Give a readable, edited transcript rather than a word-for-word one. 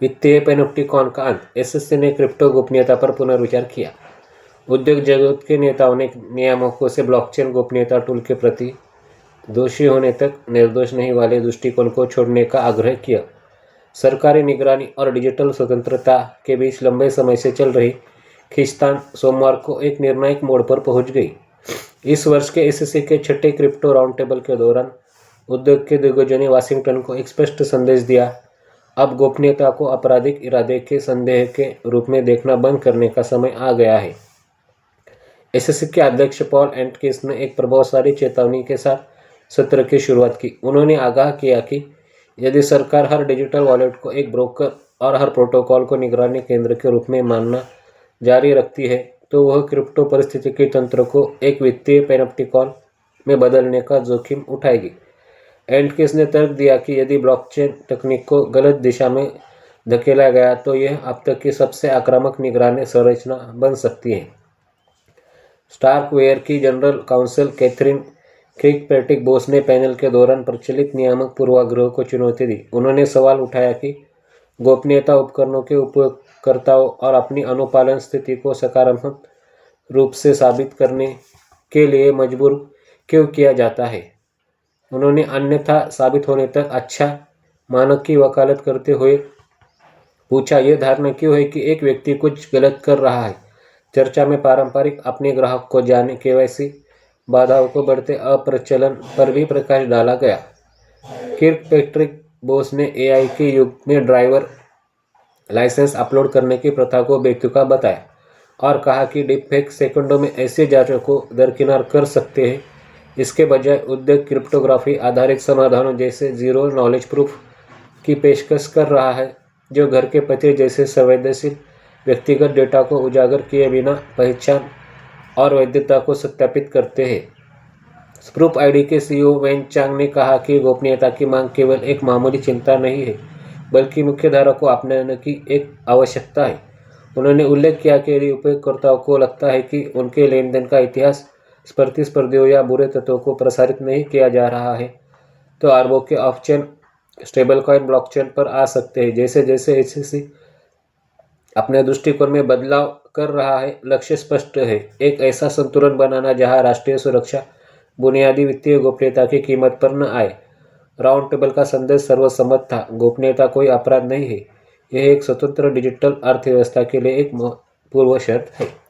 वित्तीय पैनोप्टिकॉन का अंत। एसएससी ने क्रिप्टो गोपनीयता पर पुनर्विचार किया। उद्योग जगत के नेताओं ने नियामकों से ब्लॉकचेन गोपनीयता टूल के प्रति दोषी होने तक निर्दोष नहीं वाले दृष्टिकोण को छोड़ने का आग्रह किया। सरकारी निगरानी और डिजिटल स्वतंत्रता के बीच लंबे समय से चल रही खींचतान सोमवार को एक निर्णायक मोड़ पर पहुंच गई। इस वर्ष के एसएससी के छठे क्रिप्टो राउंड टेबल के दौरान उद्योग के दिग्गजों ने वाशिंगटन को एक स्पष्ट संदेश दिया। अब गोपनीयता को आपराधिक इरादे के संदेह के रूप में देखना बंद करने का समय आ गया है। एसएससी के अध्यक्ष पॉल एंटकिंस ने एक प्रभावशाली चेतावनी के साथ सत्र की शुरुआत की। उन्होंने आगाह किया कि यदि सरकार हर डिजिटल वॉलेट को एक ब्रोकर और हर प्रोटोकॉल को निगरानी केंद्र के रूप में मानना जारी रखती है तो वह क्रिप्टो पारिस्थितिकी तंत्र को एक वित्तीय पैनोप्टिकॉन में बदलने का जोखिम उठाएगी। एंटकिंस ने तर्क दिया कि यदि ब्लॉकचेन तकनीक को गलत दिशा में धकेला गया तो यह अब तक की सबसे आक्रामक निगरानी संरचना बन सकती है। स्टार्कवेयर की जनरल काउंसिल कैथरीन किर्कपैट्रिक-बोस ने पैनल के दौरान प्रचलित नियामक पूर्वाग्रह को चुनौती दी। उन्होंने सवाल उठाया कि गोपनीयता उपकरणों के उपयोगकर्ताओं और अपनी अनुपालन स्थिति को सकारात्मक रूप से साबित करने के लिए मजबूर क्यों किया जाता है। उन्होंने अन्यथा साबित होने तक अच्छा मानक की वकालत करते हुए पूछा, यह धारणा क्यों है कि एक व्यक्ति कुछ गलत कर रहा है। चर्चा में पारंपरिक अपने ग्राहक को जाने केवाईसी बाधाओं को बढ़ते अप्रचलन पर भी प्रकाश डाला गया। किर्कपैट्रिक-बोस ने एआई के युग में ड्राइवर लाइसेंस अपलोड करने की प्रथा को बेतुका बताया और कहा कि डीपफेक सेकंडों में ऐसे जांचों को दरकिनार कर सकते हैं। इसके बजाय उद्योग क्रिप्टोग्राफी आधारित समाधानों जैसे जीरो नॉलेज प्रूफ की पेशकश कर रहा है, जो घर के पते जैसे संवेदनशील व्यक्तिगत डेटा को उजागर किए बिना पहचान और वैधता को सत्यापित करते हैं। स्प्रूफ आईडी के सीईओ वेन चांग ने कहा कि गोपनीयता की मांग केवल एक मामूली चिंता नहीं है, बल्कि मुख्यधारा को अपनाने की एक आवश्यकता है। उन्होंने उल्लेख किया कि यदि उपयोगकर्ताओं को लगता है कि उनके लेनदेन का इतिहास प्रतिस्पर्धियों या बुरे तत्वों को प्रसारित नहीं किया जा रहा है, तो अरबों के ऑफ-चेन स्टेबलकॉइन ब्लॉकचेन पर आ सकते हैं। जैसे जैसे एसएससी अपने दृष्टिकोण में बदलाव कर रहा है, लक्ष्य स्पष्ट है, एक ऐसा संतुलन बनाना जहां राष्ट्रीय सुरक्षा बुनियादी वित्तीय गोपनीयता की कीमत पर न आए। राउंड टेबल का संदेश सर्वसम्मत था। गोपनीयता कोई अपराध नहीं है, यह एक स्वतंत्र डिजिटल अर्थव्यवस्था के लिए एक पूर्व शर्त है।